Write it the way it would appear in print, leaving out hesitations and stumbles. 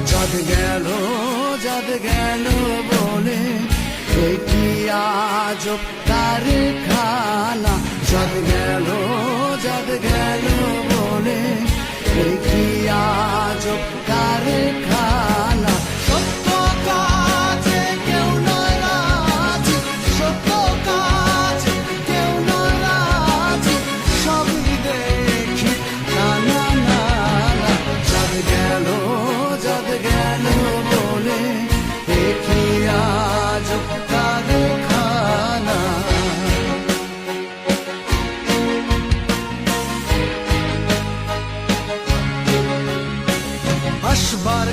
চাঁদ গেল বলে কি আজব কারখানা। চাঁদ গেল বলে কি আজব কারখানা। সত্য কাজে কেউ নয় রাজি, সত্য কাজে কেউ নয় রাজি, সবই দেখি না না না না। চাঁদ গেল বলে কি আজব কারখানা। আসবার